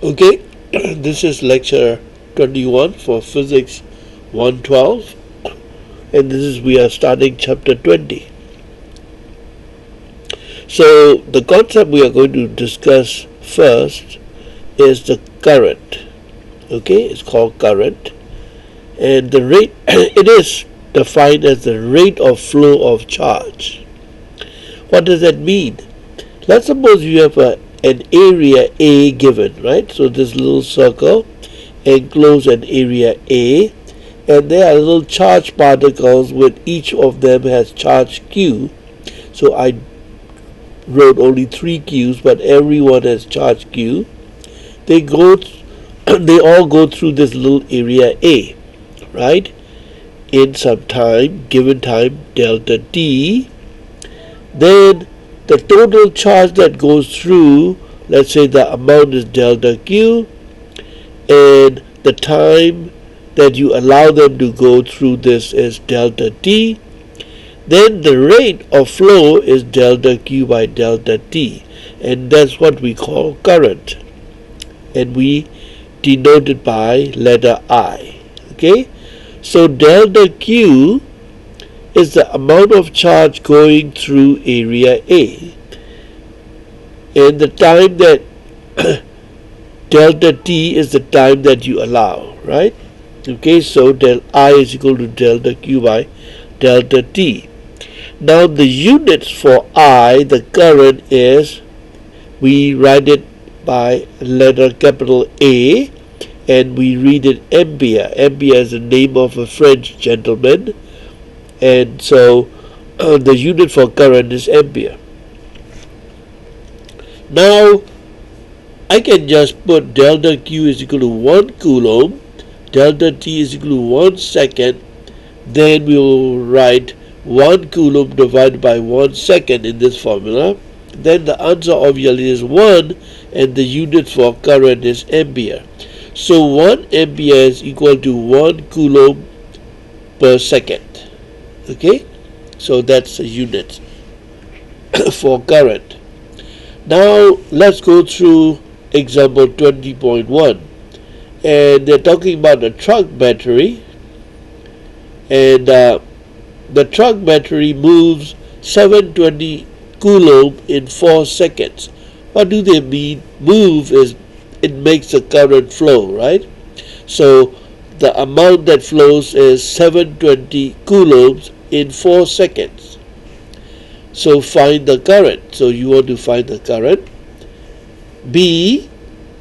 Okay, this is lecture 21 for physics 112, and we are starting chapter 20. So the concept we are going to discuss first is the current. Okay, it's called current, and the rate it is defined as the rate of flow of charge. What does that mean? Let's suppose you have an area A given, right? So this little circle enclose an area A, and there are little charged particles with each of them has charge Q. So I wrote only 3 Q's, but everyone has charge Q. They all go through this little area A, right? In some time, given time delta t, then the total charge that goes through, let's say the amount is delta Q, and the time that you allow them to go through this is delta t, then the rate of flow is delta Q by delta t, and that's what we call current, and we denote it by letter I. Okay, so delta Q is the amount of charge going through area A, and the time that delta t is the time that you allow, right? Okay, so del I is equal to delta Q by delta t. Now the units for I, the current, is, we write it by letter capital A, and we read it ampere. Ampere is the name of a French gentleman, and so the unit for current is ampere. Now I can just put delta Q is equal to 1 coulomb, delta T is equal to 1 second, then we will write 1 coulomb divided by 1 second in this formula. Then the answer obviously is 1, and the unit for current is ampere. So 1 ampere is equal to 1 coulomb per second. Okay, so that's the unit for current. Now let's go through example 20.1, and they're talking about a truck battery, and the truck battery moves 720 coulomb in 4 seconds. What do they mean? Move is it makes the current flow, right? So the amount that flows is 720 coulombs in 4 seconds. So find the current. So you want to find the current. B,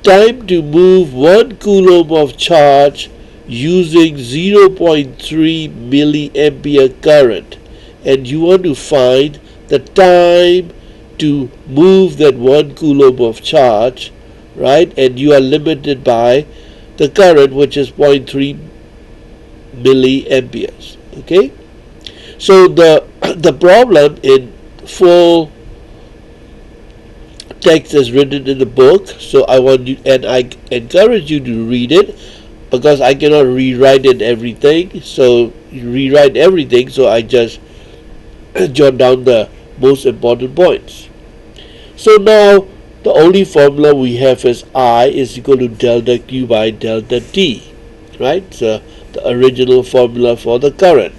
time to move 1 coulomb of charge using 0.3 milliampere current, and you want to find the time to move that 1 coulomb of charge, right? And you are limited by the current, which is 0.3 milliamperes. Okay, so the problem in full text is written in the book, so I want you, and I encourage you to read it, because I cannot rewrite it everything, so you rewrite everything, so I just jot down the most important points. So now the only formula we have is I is equal to delta Q by delta T, right? So the original formula for the current.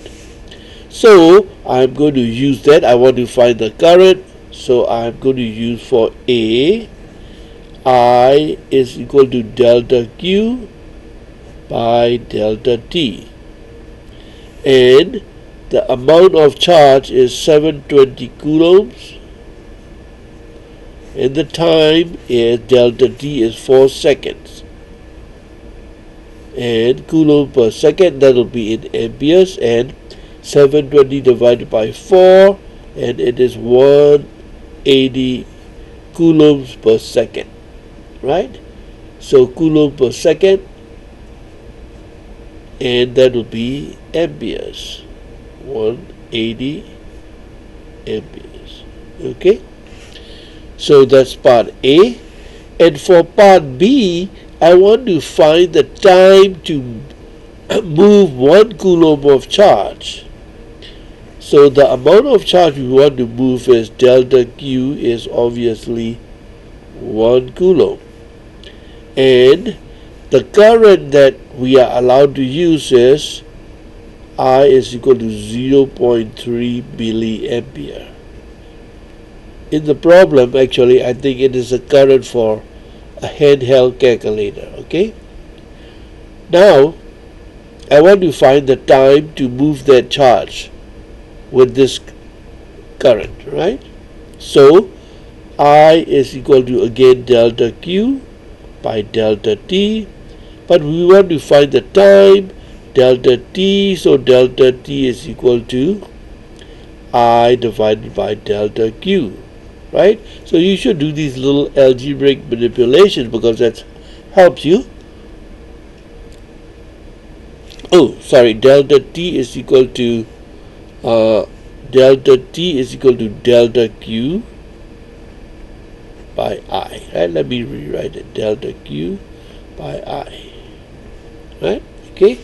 So I'm going to use that. I want to find the current, so I'm going to use for A, I is equal to delta Q by delta T, and the amount of charge is 720 coulombs, and the time is delta T is 4 seconds, and coulomb per second, that will be in amperes, and 720 divided by 4, and it is 180 coulombs per second, right? So coulomb per second, and that will be amperes, 180 amperes. Okay, so that's part A. And for part B, I want to find the time to move 1 coulomb of charge. So the amount of charge we want to move is delta Q is obviously 1 coulomb. and the current that we are allowed to use is I is equal to 0.3 milliampere. In the problem, actually, I think it is a current for a handheld calculator. Okay. Now, I want to find the time to move that charge with this current, right? So, I is equal to, again, delta Q by delta T, but we want to find the time, delta T, so delta T is equal to I divided by delta Q, right? So you should do these little algebraic manipulations because that helps you. Oh, sorry, delta T is equal to delta T is equal to delta Q by I, right? Let me rewrite it, delta Q by I, right? Okay.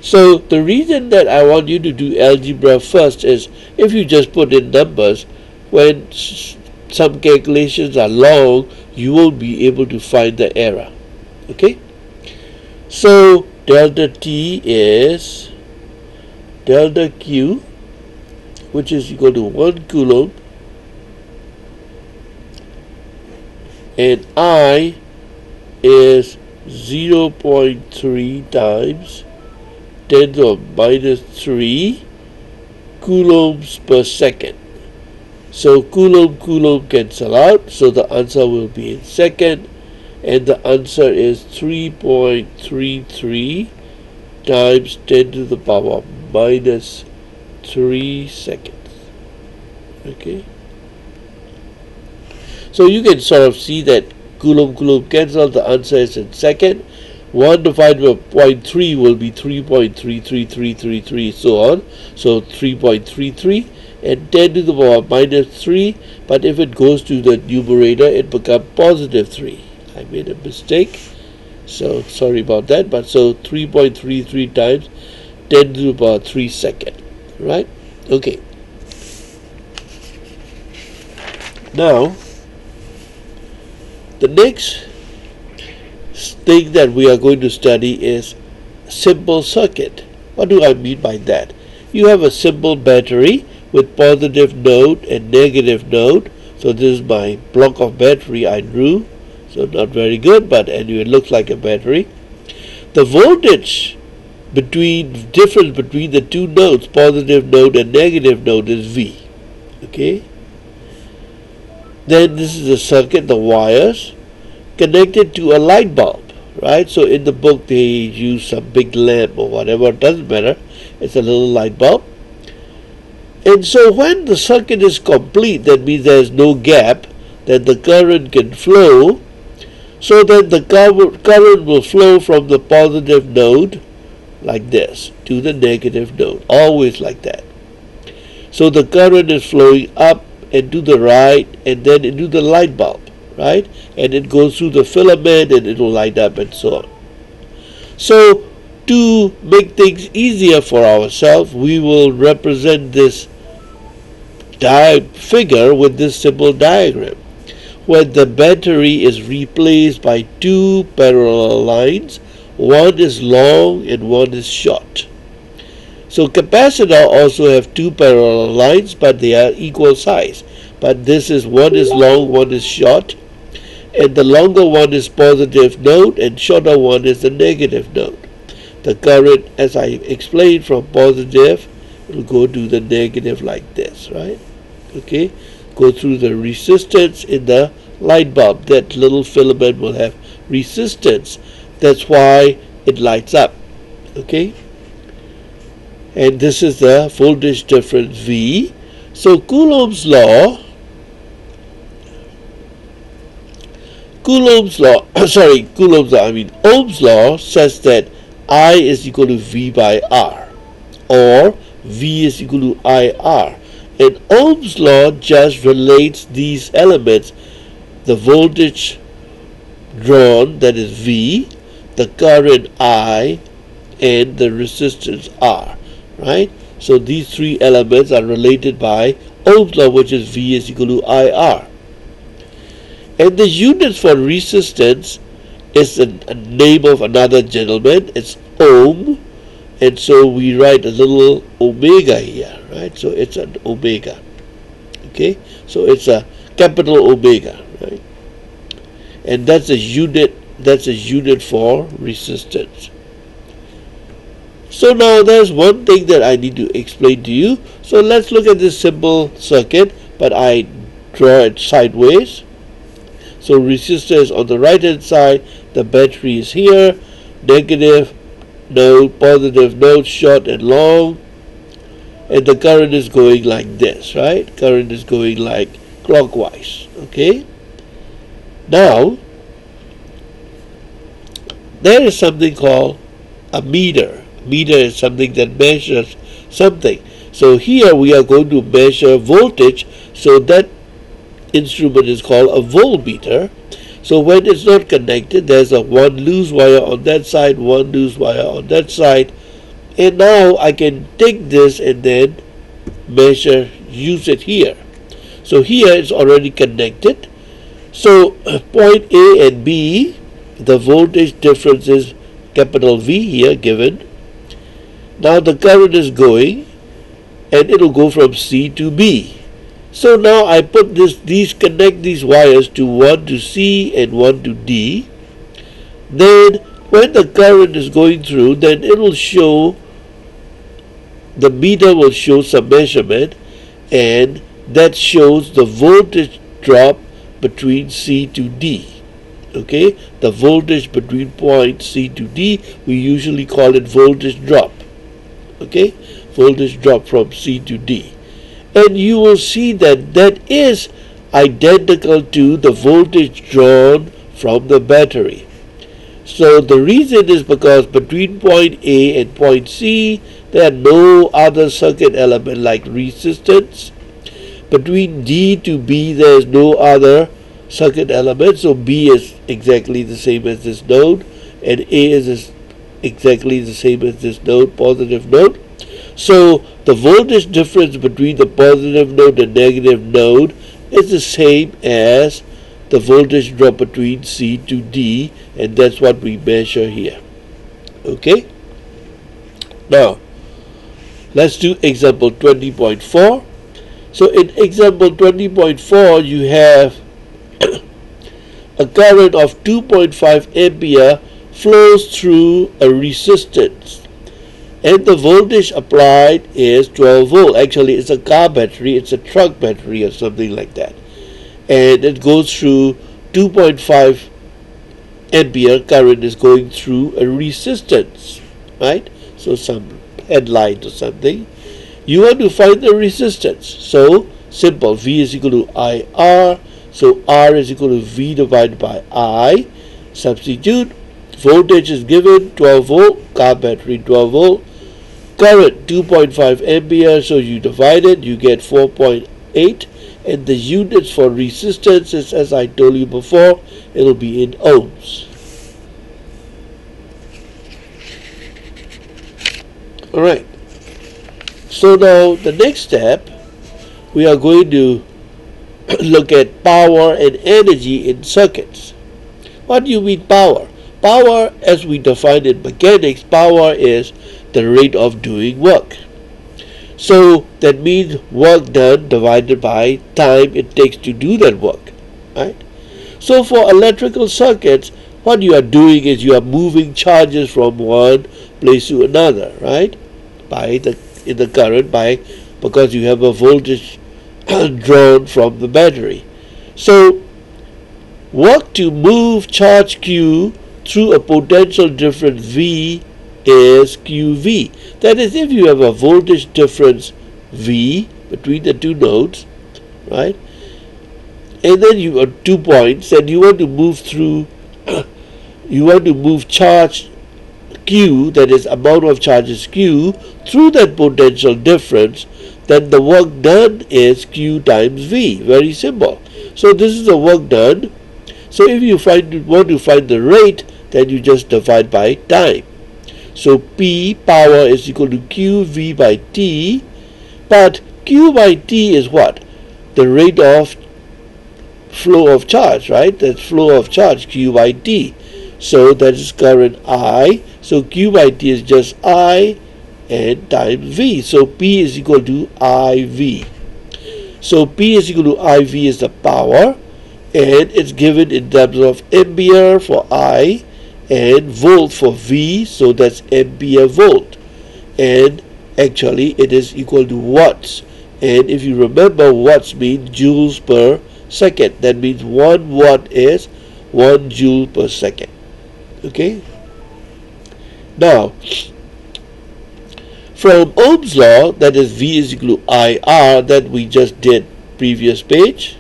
So the reason that I want you to do algebra first is if you just put in numbers, when some calculations are long, you won't be able to find the error. Okay. So delta T is delta Q, which is equal to 1 coulomb, and I is 0.3 times 10 to the minus 3 coulombs per second. So coulomb cancel out, so the answer will be in second, and the answer is 3.33 times 10 to the power minus 3 seconds. Okay. So you can sort of see that coulomb cancel, the answer is in second. 1 divided by 0.3 will be 3.33333, so on. So 3.33, and 10 to the power minus 3, but if it goes to the numerator, it becomes positive 3. I made a mistake, so sorry about that, but so 3.33 times 10 to the power 3 second, right? Okay. Now, the next thing that we are going to study is simple circuit. What do I mean by that? You have a simple battery with positive node and negative node. So this is my block of battery I drew. So not very good, but anyway, it looks like a battery. The voltage difference between the two nodes, positive node and negative node, is V. Okay. Then this is the circuit, the wires connected to a light bulb, right? So in the book they use some big lamp or whatever, it doesn't matter. It's a little light bulb. And so when the circuit is complete, that means there is no gap, then the current can flow. So then the current will flow from the positive node like this to the negative node, always like that. So the current is flowing up and to the right and then into the light bulb, right? And it goes through the filament and it will light up and so on. So to make things easier for ourselves, we will represent this figure with this simple diagram, where the battery is replaced by two parallel lines. One is long and one is short. So capacitor also have two parallel lines, but they are equal size. But this is one is long, one is short, and the longer one is positive node and shorter one is the negative node. The current, as I explained, from positive will go to the negative like this, right? Okay, go through the resistance in the light bulb. That little filament will have resistance. That's why it lights up. Okay, and this is the voltage difference V. So Coulomb's law Ohm's law says that I is equal to V by R, or V is equal to IR. And Ohm's law just relates these elements, the voltage drawn, that is V, the current I, and the resistance R, right? So these three elements are related by Ohm's law, which is V is equal to IR. And the units for resistance is a name of another gentleman. It's ohm, and so we write a little omega here, right? So it's an omega. Okay, so it's a capital omega, right? And that's a unit. That's a unit for resistance. So now there's one thing that I need to explain to you. So let's look at this simple circuit, but I draw it sideways. So resistor is on the right hand side, the battery is here, negative node, positive node, short and long, and the current is going like this, right? Current is going like clockwise, okay? Now, there is something called a meter. Meter is something that measures something. So here we are going to measure voltage, so that instrument is called a voltmeter. So when it's not connected, there's a one loose wire on that side, one loose wire on that side, and now I can take this and then measure, use it here. So here it's already connected. So point A and B, the voltage difference is capital V here given. Now the current is going, and it will go from C to B. So now I put connect these wires to one to C and one to D. Then when the current is going through, then it will show, the meter will show some measurement, and that shows the voltage drop between C to D. Okay, the voltage between point C to D, we usually call it voltage drop. Okay, voltage drop from C to D. And you will see that that is identical to the voltage drawn from the battery. So the reason is because between point A and point C, there are no other circuit element like resistance. Between D to B, there is no other circuit element. So B is exactly the same as this node, and A is exactly the same as this node, positive node. So the voltage difference between the positive node and negative node is the same as the voltage drop between C to D, and that's what we measure here. Okay? Now, let's do example 20.4. So in example 20.4, you have a current of 2.5 ampere flows through a resistance, and the voltage applied is 12 volt. Actually, it's a car battery, it's a truck battery or something like that. And it goes through 2.5 ampere current is going through a resistance, right? So some headlight or something. You want to find the resistance. So simple, V is equal to IR. So R is equal to V divided by I. Substitute. Voltage is given 12 volt, car battery 12 volt. Current 2.5 ampere, so you divide it, you get 4.8, and the units for resistance is, as I told you before, it will be in ohms. Alright, so now the next step, we are going to look at power and energy in circuits. What do you mean power? Power, as we define in mechanics, power is the rate of doing work. So that means work done divided by time it takes to do that work, right? So for electrical circuits, what you are doing is you are moving charges from one place to another, right? In the current, because you have a voltage drawn from the battery. So work to move charge Q through a potential difference V is QV. That is, if you have a voltage difference V between the two nodes, right? And then you have 2 points, and you want to move through, you want to move charge Q, that is amount of charges Q, through that potential difference, then the work done is Q times V. Very simple. So this is the work done. So if you want to find the rate, then you just divide by time. So P, power, is equal to QV by T, but Q by T is what? The rate of flow of charge, right? That's flow of charge, Q by T. So that is current I. So Q by T is just I and times V. So P is equal to IV. So P is equal to IV is the power, and it's given in terms of ampere for I and volt for V, so that's ampere volt. And actually it is equal to watts. And if you remember, watts means joules per second. That means 1 watt is 1 joule per second. Okay? Now, from Ohm's law, that is V is equal to IR, that we just did previous page.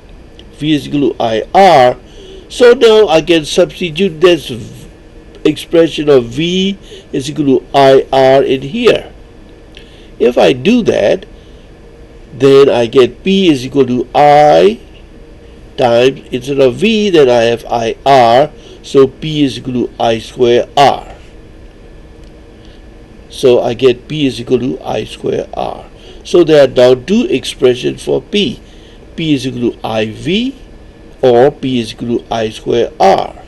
V is equal to IR. So now I can substitute this expression of V is equal to IR in here. If I do that, then I get P is equal to I times, instead of V, then I have IR, so P is equal to I square R. So I get P is equal to I square R. So there are now two expressions for P. P is equal to IV or P is equal to I square R.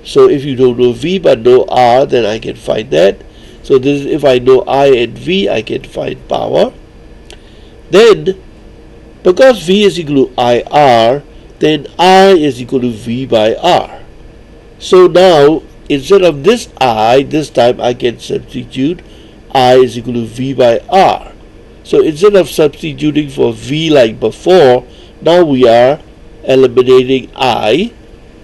So if you don't know V but know R, then I can find that. So this is, if I know I and V, I can find power. Then, because V is equal to IR, then I is equal to V by R. So now, instead of this I, this time I can substitute I is equal to V by R. So instead of substituting for V like before, now we are eliminating I.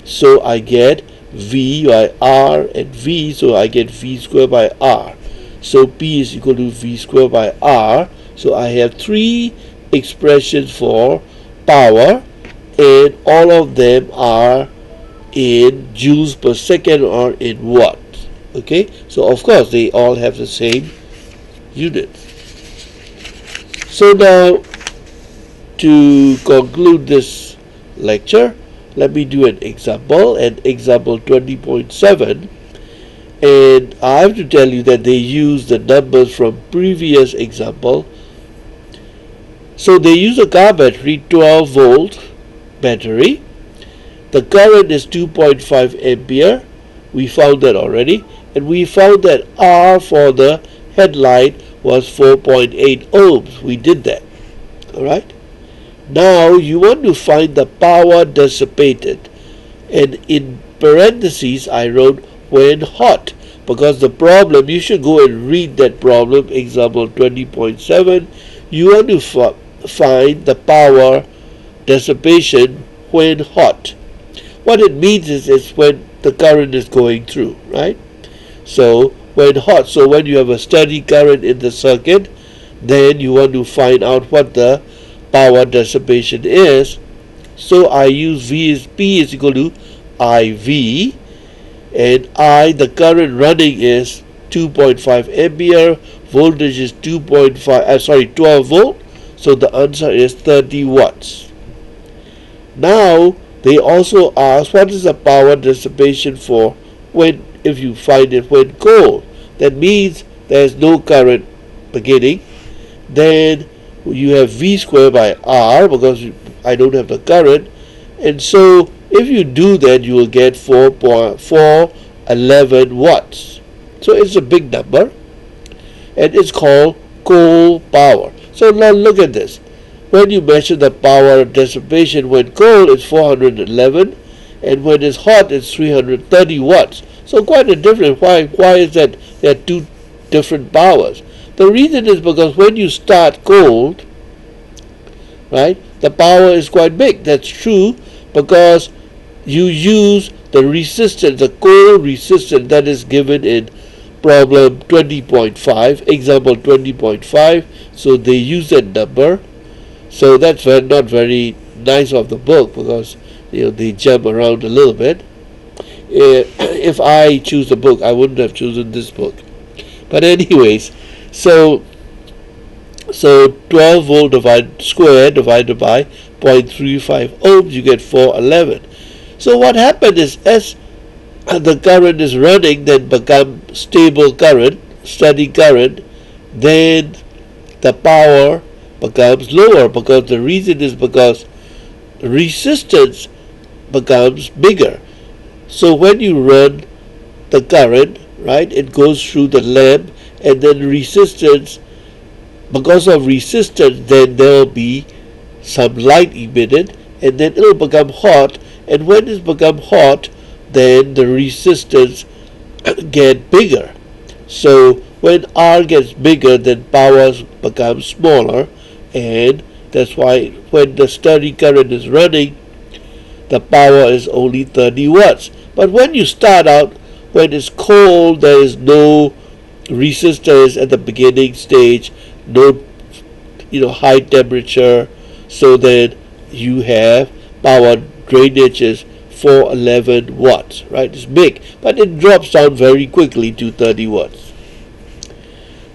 So I get V by R and V, so I get V squared by R. So P is equal to V squared by R. So I have three expressions for power, and all of them are in joules per second or in watts. Okay, so of course they all have the same unit. So now, to conclude this lecture, let me do an example, and example 20.7. And I have to tell you that they use the numbers from previous example. So they use a car battery, 12 volt battery. The current is 2.5 ampere. We found that already. And we found that R for the headlight was 4.8 ohms. We did that. Alright. Now you want to find the power dissipated. And in parentheses I wrote when hot. Because the problem, you should go and read that problem, example 20.7. You want to find the power dissipation when hot. What it means is when the current is going through, right? So when hot, so when you have a steady current in the circuit, then you want to find out what the power dissipation is. So I use P is equal to IV, and I, the current running is 2.5 ampere, voltage is 12 volt, so the answer is 30 watts. Now they also ask what is the power dissipation for when, if you find it when cold. That means there is no current beginning. Then you have V squared by R, because I don't have the current, and so if you do that, you will get 4.411 watts. So it's a big number, and it's called cold power. So now look at this. When you measure the power dissipation when cold, it's 411, and when it's hot, it's 330 watts. So quite a difference. Why is that there are two different powers? The reason is because when you start cold, right, the power is quite big. That's true, because you use the resistance, the cold resistance that is given in problem 20.5, example 20.5. So they use that number. So that's not very nice of the book, because they jump around a little bit. If I choose the book, I wouldn't have chosen this book. But anyways, so 12 volt squared divided by 0.35 ohms, you get 411. So what happened is, as the current is running, then become stable current, steady current, then the power becomes lower, because the reason is because resistance becomes bigger. So when you run the current, right, it goes through the lamp, and then resistance, because of resistance, then there will be some light emitted, and then it will become hot, and when it becomes hot, then the resistance get bigger. So when R gets bigger, then power becomes smaller, and that's why when the steady current is running, the power is only 30 watts. But when you start out, when it's cold, there is no resistance at the beginning stage, no high temperature, so then you have power drainage is 411 watts, right? It's big, but it drops down very quickly to 30 watts.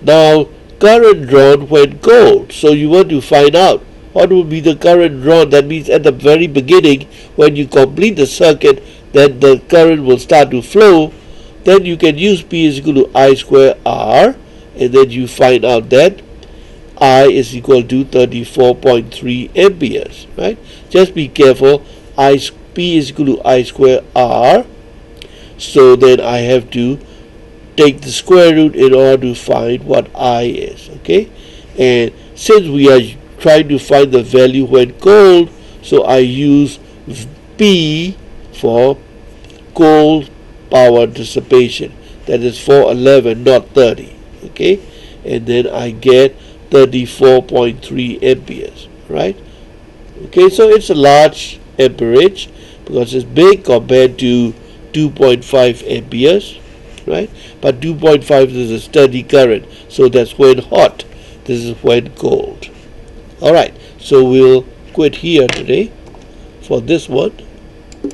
Now, current drawn when cold. So you want to find out what will be the current drawn. That means at the very beginning, when you complete the circuit, then the current will start to flow. Then you can use P is equal to I square R, and then you find out that I is equal to 34.3 amperes, right? Just be careful. P is equal to I square R. So then I have to take the square root in order to find what I is, okay? And since we are trying to find the value when cold, so I use P for cold power dissipation. That is 411, not 30, okay? And then I get 34.3 amperes, right? Okay, so it's a large amperage because it's big compared to 2.5 amperes, right? But 2.5 is a steady current, so that's when hot. This is when cold. All right, so we'll quit here today for this one.